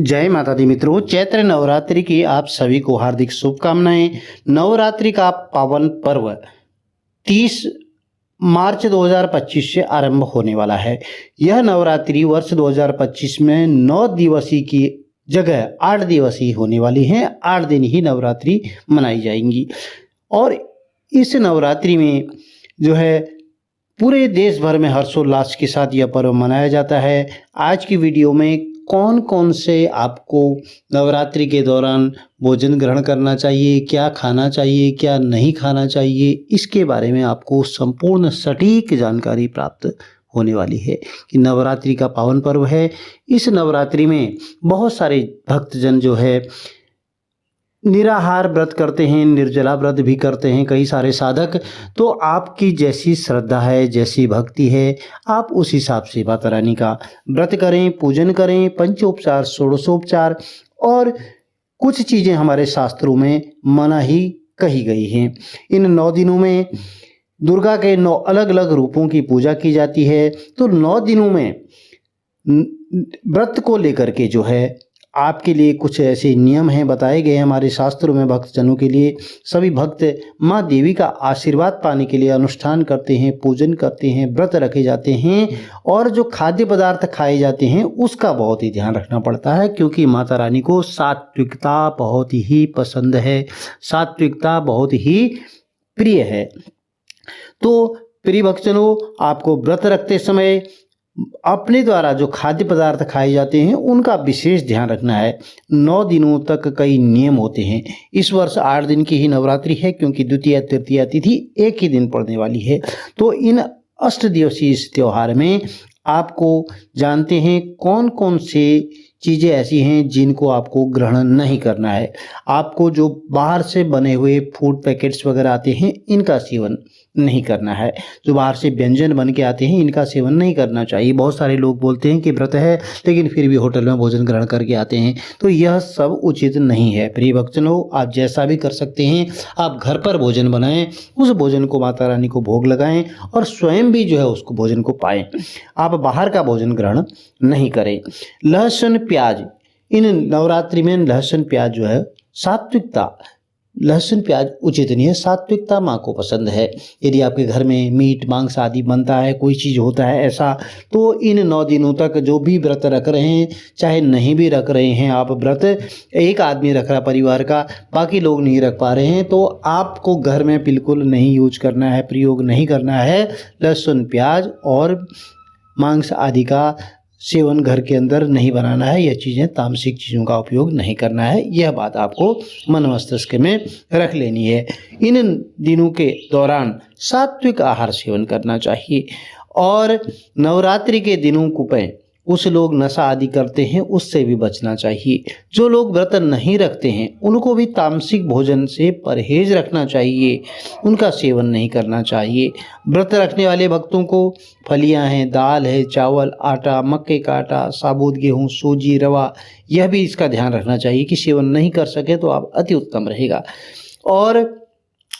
जय माता दी मित्रों, चैत्र नवरात्रि की आप सभी को हार्दिक शुभकामनाएं। नवरात्रि का पावन पर्व 30 मार्च 2025 से आरंभ होने वाला है। यह नवरात्रि वर्ष 2025 में 9 दिवसीय की जगह 8 दिवसीय होने वाली है। 8 दिन ही नवरात्रि मनाई जाएंगी और इस नवरात्रि में जो है पूरे देश भर में हर्षोल्लास के साथ यह पर्व मनाया जाता है। आज की वीडियो में कौन कौन से आपको नवरात्रि के दौरान भोजन ग्रहण करना चाहिए, क्या खाना चाहिए, क्या नहीं खाना चाहिए, इसके बारे में आपको संपूर्ण सटीक जानकारी प्राप्त होने वाली है कि नवरात्रि का पावन पर्व है। इस नवरात्रि में बहुत सारे भक्तजन जो है निराहार व्रत करते हैं, निर्जला व्रत भी करते हैं कई सारे साधक। तो आपकी जैसी श्रद्धा है, जैसी भक्ति है, आप उस हिसाब से माता रानी का व्रत करें, पूजन करें। पंचोपचार, षोडशोपचार और कुछ चीज़ें हमारे शास्त्रों में मना ही कही गई हैं। इन 9 दिनों में दुर्गा के 9 अलग अलग रूपों की पूजा की जाती है। तो 9 दिनों में व्रत को लेकर के जो है आपके लिए कुछ ऐसे नियम हैं बताए गए हैं हमारे शास्त्रों में। भक्तजनों के लिए, सभी भक्त माँ देवी का आशीर्वाद पाने के लिए अनुष्ठान करते हैं, पूजन करते हैं, व्रत रखे जाते हैं और जो खाद्य पदार्थ खाए जाते हैं उसका बहुत ही ध्यान रखना पड़ता है, क्योंकि माता रानी को सात्विकता बहुत ही पसंद है, सात्विकता बहुत ही प्रिय है। तो प्रिय भक्तजनों, आपको व्रत रखते समय अपने द्वारा जो खाद्य पदार्थ खाए जाते हैं उनका विशेष ध्यान रखना है। 9 दिनों तक कई नियम होते हैं। इस वर्ष 8 दिन की ही नवरात्रि है, क्योंकि द्वितीया तृतीया तिथि एक ही दिन पड़ने वाली है। तो इन 8 दिवसीय इस त्यौहार में आपको जानते हैं कौन कौन से चीज़ें ऐसी हैं जिनको आपको ग्रहण नहीं करना है। आपको जो बाहर से बने हुए फूड पैकेट्स वगैरह आते हैं इनका सेवन नहीं करना है। जो बाहर से व्यंजन बन के आते हैं इनका सेवन नहीं करना चाहिए। बहुत सारे लोग बोलते हैं कि व्रत है लेकिन फिर भी होटल में भोजन ग्रहण करके आते हैं, तो यह सब उचित नहीं है। प्रिय भक्तजनों, आप जैसा भी कर सकते हैं, आप घर पर भोजन बनाएं, उस भोजन को माता रानी को भोग लगाएं और स्वयं भी जो है उसको भोजन को पाएं। आप बाहर का भोजन ग्रहण नहीं करें। लहसुन प्याज, इन नवरात्रि में लहसुन प्याज जो है सात्विकता, लहसुन प्याज उचित नहीं है। सात्विकता माँ को पसंद है। यदि आपके घर में मीट मांस आदि बनता है, कोई चीज़ होता है ऐसा, तो इन 9 दिनों तक जो भी व्रत रख रहे हैं, चाहे नहीं भी रख रहे हैं आप व्रत, एक आदमी रख रहा परिवार का, बाकी लोग नहीं रख पा रहे हैं, तो आपको घर में बिल्कुल नहीं यूज करना है, प्रयोग नहीं करना है लहसुन प्याज और मांस आदि का सेवन घर के अंदर नहीं बनाना है। यह चीज़ें तामसिक चीज़ों का उपयोग नहीं करना है। यह बात आपको मन मस्तिष्क में रख लेनी है। इन दिनों के दौरान सात्विक आहार सेवन करना चाहिए और नवरात्रि के दिनों को पे उस लोग नशा आदि करते हैं उससे भी बचना चाहिए। जो लोग व्रत नहीं रखते हैं उनको भी तामसिक भोजन से परहेज रखना चाहिए, उनका सेवन नहीं करना चाहिए। व्रत रखने वाले भक्तों को फलियां हैं, दाल है, चावल, आटा, मक्के का आटा, साबुत गेहूँ, सूजी, रवा, यह भी इसका ध्यान रखना चाहिए कि सेवन नहीं कर सके तो आप अति उत्तम रहेगा। और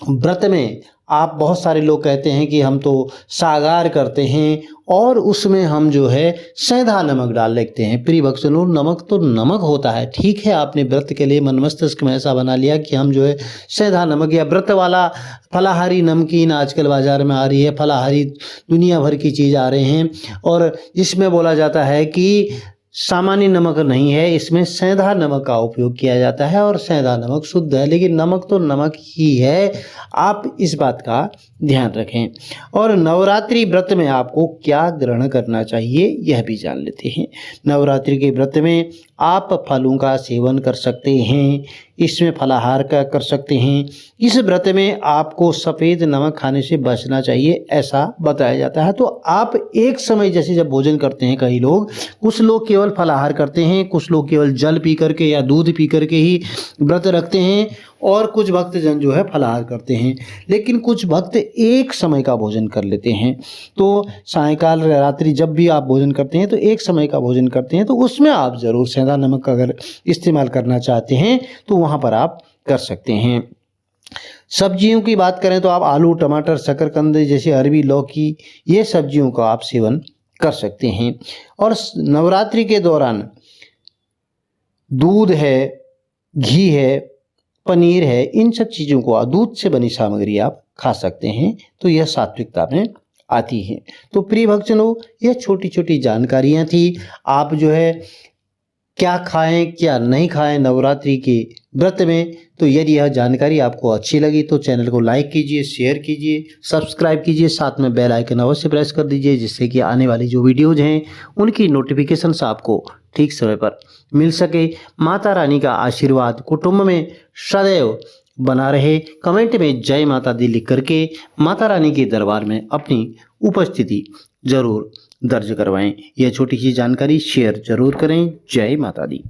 व्रत में आप, बहुत सारे लोग कहते हैं कि हम तो सागार करते हैं और उसमें हम जो है सेंधा नमक डाल लेते हैं। प्रिय भक्तजनों, नमक तो नमक होता है। ठीक है, आपने व्रत के लिए मन मस्तिष्क में ऐसा बना लिया कि हम जो है सेंधा नमक या व्रत वाला फलाहारी नमकीन आजकल बाज़ार में आ रही है, फलाहारी दुनिया भर की चीज़ आ रहे हैं और इसमें बोला जाता है कि सामान्य नमक नहीं है, इसमें सेंधा नमक का उपयोग किया जाता है और सेंधा नमक शुद्ध है, लेकिन नमक तो नमक ही है। आप इस बात का ध्यान रखें। और नवरात्रि व्रत में आपको क्या ग्रहण करना चाहिए यह भी जान लेते हैं। नवरात्रि के व्रत में आप फलों का सेवन कर सकते हैं, इसमें फलाहार का कर सकते हैं। इस व्रत में आपको सफ़ेद नमक खाने से बचना चाहिए, ऐसा बताया जाता है। तो आप एक समय जैसे जब भोजन करते हैं, कई लोग, कुछ लोग केवल फलाहार करते हैं, कुछ लोग केवल जल पी करके या दूध पी करके ही व्रत रखते हैं और कुछ भक्तजन जो है फलाहार करते हैं, लेकिन कुछ भक्त एक समय का भोजन कर लेते हैं। तो सायंकाल रात्रि जब भी आप भोजन करते हैं तो एक समय का भोजन करते हैं, तो उसमें आप ज़रूर सेंधा नमक अगर इस्तेमाल करना चाहते हैं तो वहाँ पर आप कर सकते हैं। सब्जियों की बात करें तो आप आलू, टमाटर, शकरकंद जैसे अरबी, लौकी, ये सब्जियों का आप सेवन कर सकते हैं। और नवरात्रि के दौरान दूध है, घी है, पनीर है, इन सब चीज़ों को, दूध से बनी सामग्री आप खा सकते हैं, तो यह सात्विकता में आती है। तो प्रिय भक्तजनों, यह छोटी छोटी जानकारियाँ थी। आप जो है क्या खाएं क्या नहीं खाएं नवरात्रि के व्रत में, तो यदि यह जानकारी आपको अच्छी लगी तो चैनल को लाइक कीजिए, शेयर कीजिए, सब्सक्राइब कीजिए, साथ में बेल आइकन अवश्य प्रेस कर दीजिए, जिससे कि आने वाली जो वीडियोज हैं उनकी नोटिफिकेशंस आपको ठीक समय पर मिल सके। माता रानी का आशीर्वाद कुटुंब में सदैव बना रहे। कमेंट में जय माता दी लिख करके माता रानी के दरबार में अपनी उपस्थिति जरूर दर्ज करवाएं। यह छोटी सी जानकारी शेयर जरूर करें। जय माता दी।